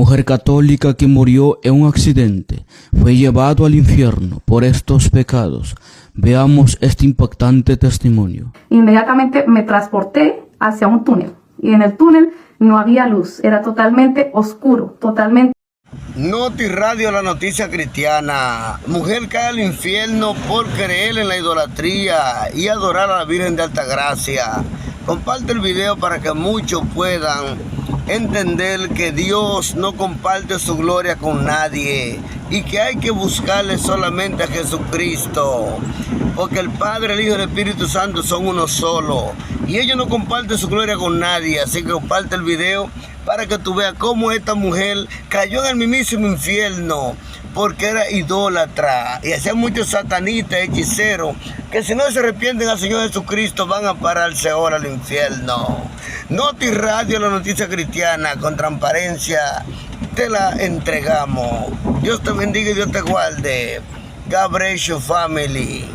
Mujer católica que murió en un accidente fue llevado al infierno por estos pecados. Veamos este impactante testimonio. Inmediatamente me transporté hacia un túnel y en el túnel no había luz, era totalmente oscuro, totalmente. Noti Radio, la noticia cristiana. Mujer cae al infierno por creer en la idolatría y adorar a la Virgen de Altagracia. Comparte el video para que muchos puedan entender que Dios no comparte su gloria con nadie y que hay que buscarle solamente a Jesucristo, porque el Padre, el Hijo y el Espíritu Santo son uno solo y ellos no comparten su gloria con nadie. Así que comparte el video para que tú veas cómo esta mujer cayó en el mismísimo infierno porque era idólatra y hacía muchos satanistas, hechiceros, que si no se arrepienten al Señor Jesucristo van a pararse ahora al infierno. Noti Radio, la noticia cristiana, con transparencia te la entregamos. Dios te bendiga y Dios te guarde. God bless your family.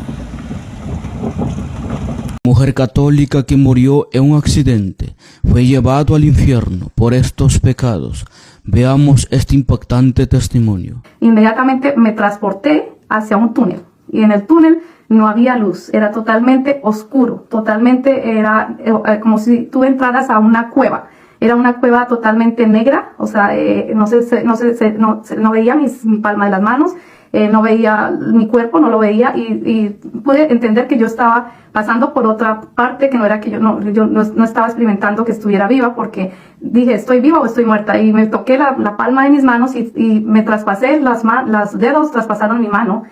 Mujer católica que murió en un accidente fue llevado al infierno por estos pecados. Veamos este impactante testimonio. Inmediatamente me transporté hacia un túnel y en el túnel no había luz, era totalmente oscuro, totalmente era como si tú entraras a una cueva. Era una cueva totalmente negra, o sea, no veía mi palma de las manos, no veía mi cuerpo, no lo veía y pude entender que yo estaba pasando por otra parte, que no era que yo no estaba experimentando que estuviera viva, porque dije, ¿estoy viva o estoy muerta? Y me toqué la palma de mis manos y me traspasé, los dedos traspasaron mi mano,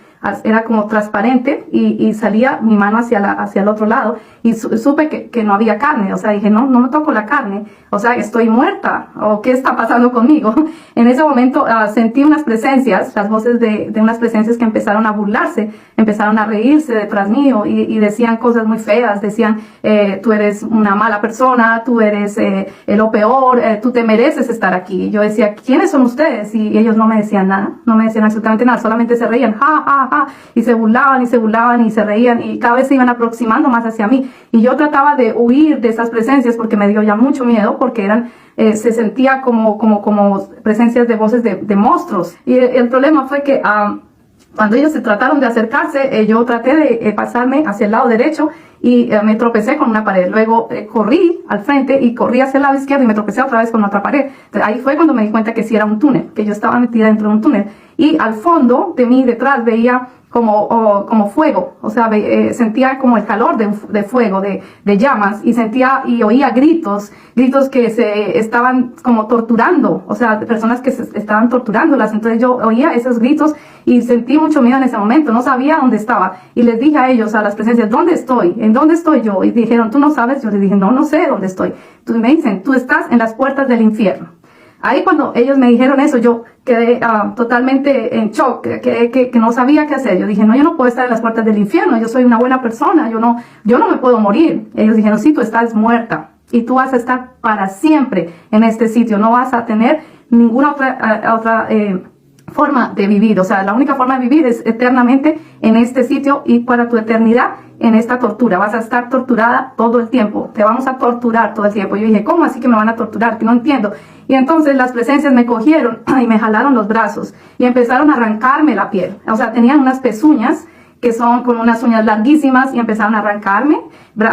era como transparente y salía mi mano hacia el otro lado y supe que no había carne, o sea, dije, no me toco la carne, o sea, estoy muerta, o ¿qué está pasando conmigo? En ese momento sentí unas presencias, las voces de unas presencias que empezaron a burlarse, empezaron a reírse detrás mío y decían cosas muy feas, decían, tú eres una mala persona, tú eres lo peor, tú te mereces estar aquí. Y yo decía, ¿quiénes son ustedes? Y ellos no me decían nada, no me decían absolutamente nada, solamente se reían, ja, ja, ja, y se burlaban y se burlaban y se reían y cada vez se iban aproximando más hacia mí. Y yo trataba de huir de esas presencias porque me dio ya mucho miedo, porque eran se sentía como presencias de voces de monstruos. Y el problema fue que cuando ellos se trataron de acercarse, yo traté de pasarme hacia el lado derecho y me tropecé con una pared. Luego corrí al frente y corrí hacia el lado izquierdo y me tropecé otra vez con otra pared. Entonces, ahí fue cuando me di cuenta que sí era un túnel, que yo estaba metida dentro de un túnel. Y al fondo de mí, detrás, veía como fuego, o sea, sentía como el calor de fuego, de llamas, y sentía y oía gritos que se estaban como torturando, o sea, personas que se estaban torturándolas. Entonces yo oía esos gritos y sentí mucho miedo en ese momento, no sabía dónde estaba, y les dije a ellos, a las presencias, ¿dónde estoy? ¿En dónde estoy yo? Y dijeron, ¿tú no sabes? Yo les dije, no sé dónde estoy. Entonces me dicen, tú estás en las puertas del infierno. Ahí cuando ellos me dijeron eso, yo quedé totalmente en shock, que no sabía qué hacer. Yo dije, no, yo no puedo estar en las puertas del infierno, yo soy una buena persona, yo no me puedo morir. Ellos dijeron, sí, tú estás muerta y tú vas a estar para siempre en este sitio, no vas a tener ninguna otra forma de vivir. O sea, la única forma de vivir es eternamente en este sitio y para tu eternidad en esta tortura. Vas a estar torturada todo el tiempo. Te vamos a torturar todo el tiempo. Yo dije, ¿cómo así que me van a torturar? Que no entiendo. Y entonces las presencias me cogieron y me jalaron los brazos y empezaron a arrancarme la piel. O sea, tenían unas pezuñas que son con unas uñas larguísimas y empezaron a arrancarme.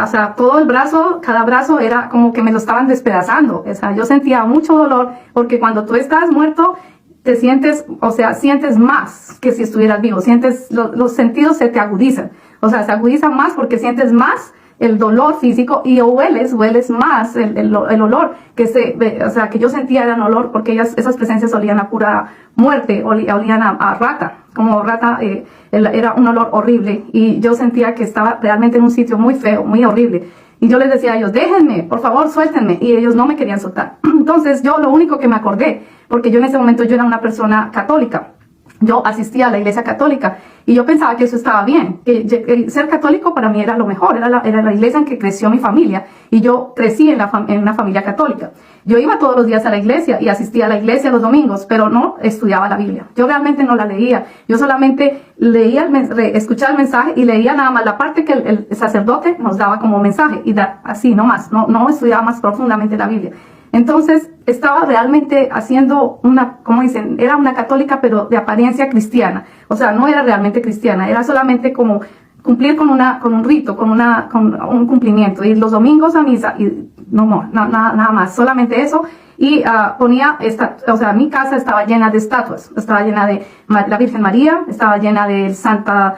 O sea, todo el brazo, cada brazo era como que me lo estaban despedazando. O sea, yo sentía mucho dolor porque cuando tú estás muerto, te sientes, o sea, sientes más que si estuvieras vivo. Sientes, los sentidos se te agudizan. O sea, se agudizan más porque sientes más el dolor físico y hueles más el olor que yo sentía era un olor porque esas presencias olían a pura muerte, olían a rata, como rata, era un olor horrible y yo sentía que estaba realmente en un sitio muy feo, muy horrible. Y yo les decía a ellos, déjenme, por favor, suéltenme. Y ellos no me querían soltar. Entonces yo lo único que me acordé, porque yo en ese momento yo era una persona católica, yo asistía a la iglesia católica y yo pensaba que eso estaba bien, que ser católico para mí era lo mejor, era la iglesia en que creció mi familia y yo crecí en una familia católica. Yo iba todos los días a la iglesia y asistía a la iglesia los domingos, pero no estudiaba la Biblia. Yo realmente no la leía, yo solamente leía, escuchaba el mensaje y leía nada más la parte que el sacerdote nos daba como mensaje y así nomás, no estudiaba más profundamente la Biblia. Entonces estaba realmente haciendo una, como dicen, era una católica pero de apariencia cristiana. O sea, no era realmente cristiana, era solamente como cumplir con un rito, con un cumplimiento. Ir los domingos a misa y nada más, solamente eso. Y ponía, o sea, mi casa estaba llena de estatuas, estaba llena de la Virgen María, estaba llena de Santa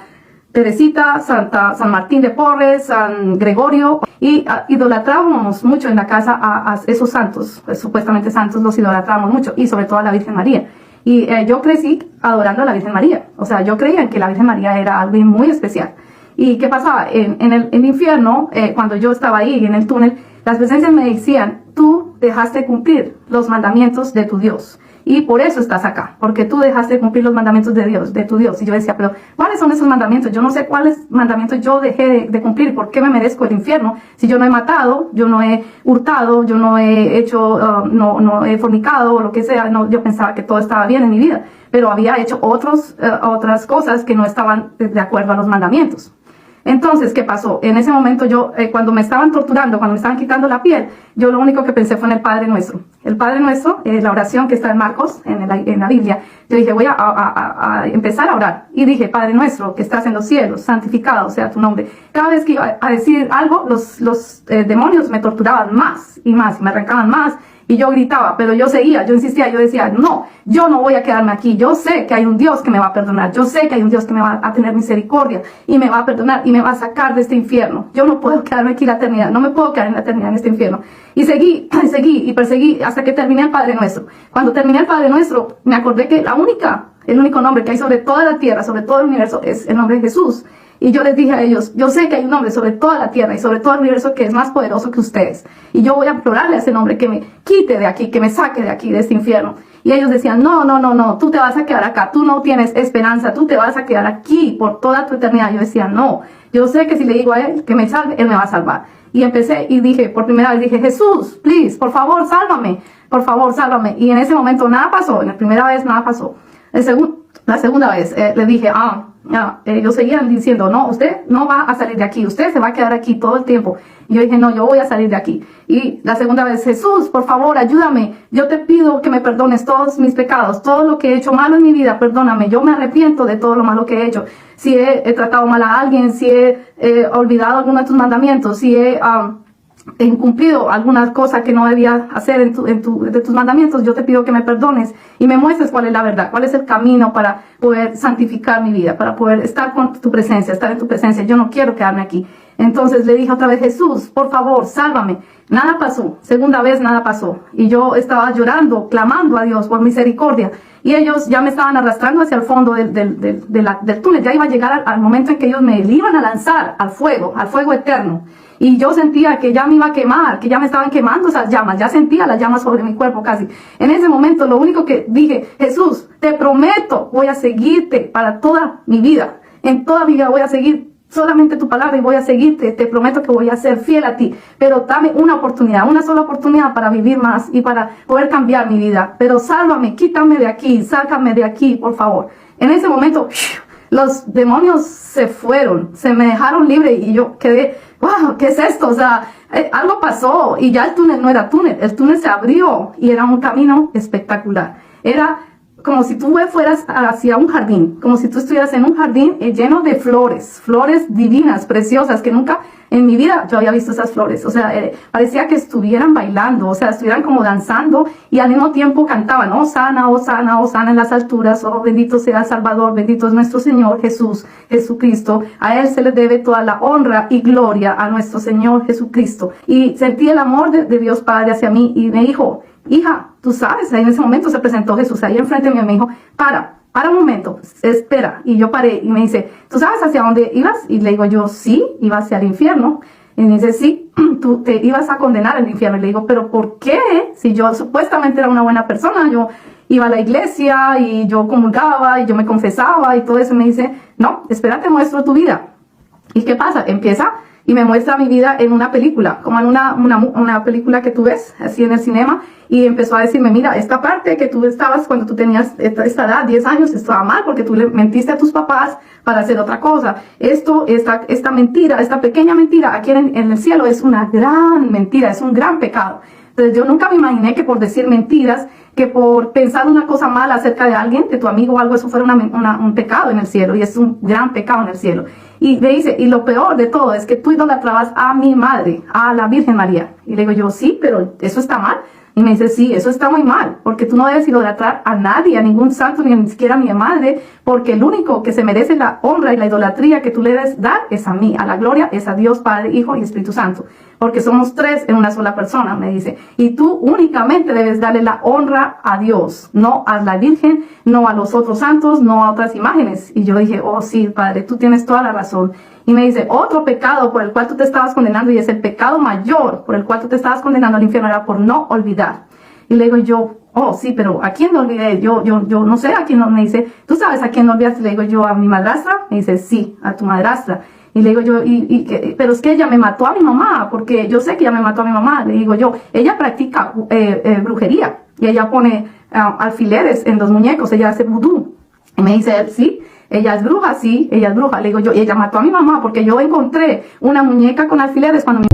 Teresita, San Martín de Porres, San Gregorio, y idolatrábamos mucho en la casa a esos santos, pues, supuestamente santos, los idolatrábamos mucho, y sobre todo a la Virgen María. Y yo crecí adorando a la Virgen María, o sea, yo creía que la Virgen María era algo muy especial. ¿Y qué pasaba? En el infierno, cuando yo estaba ahí en el túnel, las presencias me decían, tú dejaste cumplir los mandamientos de tu Dios. Y por eso estás acá, porque tú dejaste de cumplir los mandamientos de tu Dios. Y yo decía, pero ¿cuáles son esos mandamientos? Yo no sé cuáles mandamientos yo dejé de cumplir. ¿Por qué me merezco el infierno? Si yo no he matado, yo no he hurtado, yo no he hecho, no he fornicado o lo que sea. No, yo pensaba que todo estaba bien en mi vida, pero había hecho otras cosas que no estaban de acuerdo a los mandamientos. Entonces, ¿qué pasó? En ese momento yo, cuando me estaban torturando, cuando me estaban quitando la piel, yo lo único que pensé fue en el Padre Nuestro. El Padre Nuestro, la oración que está en Marcos, en la Biblia, yo dije, voy a empezar a orar. Y dije, Padre Nuestro, que estás en los cielos, santificado sea tu nombre. Cada vez que iba a decir algo, los demonios me torturaban más y más, me arrancaban más. Y yo gritaba, pero yo seguía, yo insistía, yo decía, no, yo no voy a quedarme aquí. Yo sé que hay un Dios que me va a perdonar. Yo sé que hay un Dios que me va a tener misericordia y me va a perdonar y me va a sacar de este infierno. Yo no puedo quedarme aquí la eternidad. No me puedo quedar en la eternidad en este infierno. Y seguí y perseguí hasta que terminé el Padre Nuestro. Cuando terminé el Padre Nuestro, me acordé que el único nombre que hay sobre toda la tierra, sobre todo el universo, es el nombre de Jesús. Y yo les dije a ellos, yo sé que hay un nombre sobre toda la tierra y sobre todo el universo que es más poderoso que ustedes. Y yo voy a implorarle a ese nombre que me quite de aquí, que me saque de aquí, de este infierno. Y ellos decían, no, tú te vas a quedar acá, tú no tienes esperanza, tú te vas a quedar aquí por toda tu eternidad. Yo decía, no, yo sé que si le digo a él que me salve, él me va a salvar. Y empecé y dije, por primera vez dije, Jesús, please, por favor, sálvame, por favor, sálvame. Y en ese momento nada pasó, en la primera vez nada pasó. La segunda vez le dije, ellos seguían diciendo, no, usted no va a salir de aquí, usted se va a quedar aquí todo el tiempo. Y yo dije, no, yo voy a salir de aquí. Y la segunda vez, Jesús, por favor, ayúdame. Yo te pido que me perdones todos mis pecados, todo lo que he hecho malo en mi vida, perdóname. Yo me arrepiento de todo lo malo que he hecho. Si he tratado mal a alguien, si he olvidado alguno de tus mandamientos, si he incumplido alguna cosa que no debía hacer de tus mandamientos, yo te pido que me perdones y me muestres cuál es la verdad, cuál es el camino para poder santificar mi vida, para poder estar con tu presencia, estar en tu presencia. Yo no quiero quedarme aquí. Entonces le dije otra vez, Jesús, por favor, sálvame. Nada pasó. Segunda vez nada pasó. Y yo estaba llorando, clamando a Dios por misericordia. Y ellos ya me estaban arrastrando hacia el fondo del túnel. Ya iba a llegar al momento en que ellos me iban a lanzar al fuego eterno. Y yo sentía que ya me iba a quemar, que ya me estaban quemando esas llamas. Ya sentía las llamas sobre mi cuerpo casi. En ese momento lo único que dije, Jesús, te prometo, voy a seguirte para toda mi vida. En toda mi vida voy a seguir solamente tu palabra y voy a seguirte. Te prometo que voy a ser fiel a ti. Pero dame una oportunidad, una sola oportunidad para vivir más y para poder cambiar mi vida. Pero sálvame, quítame de aquí, sácame de aquí, por favor. En ese momento, los demonios se fueron, se me dejaron libre y yo quedé, wow, ¿qué es esto? O sea, algo pasó y ya el túnel no era túnel, el túnel se abrió y era un camino espectacular. Era como si tú fueras hacia un jardín, como si tú estuvieras en un jardín lleno de flores, flores divinas, preciosas, que nunca en mi vida yo había visto esas flores. O sea, parecía que estuvieran bailando, o sea, estuvieran como danzando y al mismo tiempo cantaban, Hosana, Hosana, Hosana en las alturas, oh bendito sea el Salvador, bendito es nuestro Señor Jesús, Jesucristo. A Él se le debe toda la honra y gloria a nuestro Señor Jesucristo. Y sentí el amor de Dios Padre hacia mí y me dijo, hija, tú sabes, ahí en ese momento se presentó Jesús ahí enfrente mío y me dijo, para un momento, espera. Y yo paré y me dice, ¿tú sabes hacia dónde ibas? Y le digo yo, sí, iba hacia el infierno. Y me dice, sí, tú te ibas a condenar al infierno. Y le digo, ¿pero por qué? Si yo supuestamente era una buena persona, yo iba a la iglesia y yo comulgaba y yo me confesaba y todo eso. Y me dice, no, espera, te muestro tu vida. ¿Y qué pasa? Empieza y me muestra mi vida en una película, como en una película que tú ves así en el cinema, y empezó a decirme, mira, esta parte que tú estabas cuando tú tenías esta edad, 10 años, estaba mal porque tú le mentiste a tus papás para hacer otra cosa. Esta mentira, esta pequeña mentira aquí en el cielo es una gran mentira, es un gran pecado. Entonces yo nunca me imaginé que por decir mentiras, que por pensar una cosa mala acerca de alguien, de tu amigo o algo, eso fuera un pecado en el cielo, y es un gran pecado en el cielo. Y me dice, y lo peor de todo es que tú idolatrabas a mi madre, a la Virgen María. Y le digo yo, sí, pero eso está mal. Y me dice, sí, eso está muy mal, porque tú no debes idolatrar a nadie, a ningún santo, ni siquiera a mi madre, porque el único que se merece la honra y la idolatría que tú le debes dar es a mí, a la gloria es a Dios, Padre, Hijo y Espíritu Santo, porque somos tres en una sola persona, me dice, y tú únicamente debes darle la honra a Dios, no a la Virgen, no a los otros santos, no a otras imágenes. Y yo dije, oh sí, Padre, tú tienes toda la razón. Y me dice, otro pecado por el cual tú te estabas condenando, y es el pecado mayor por el cual tú te estabas condenando al infierno, era por no olvidar. Y le digo yo, oh sí, pero ¿a quién no olvidé? Yo no sé a quién no. Me dice, ¿tú sabes a quién no olvidaste? Le digo yo, ¿a mi madrastra? Me dice, sí, a tu madrastra. Y le digo yo, pero es que ella me mató a mi mamá, porque yo sé que ella me mató a mi mamá. Le digo yo, ella practica brujería, y ella pone alfileres en los muñecos, ella hace vudú. Y me dice él, sí, ella es bruja, sí, ella es bruja. Le digo yo, y ella mató a mi mamá porque yo encontré una muñeca con alfileres cuando mi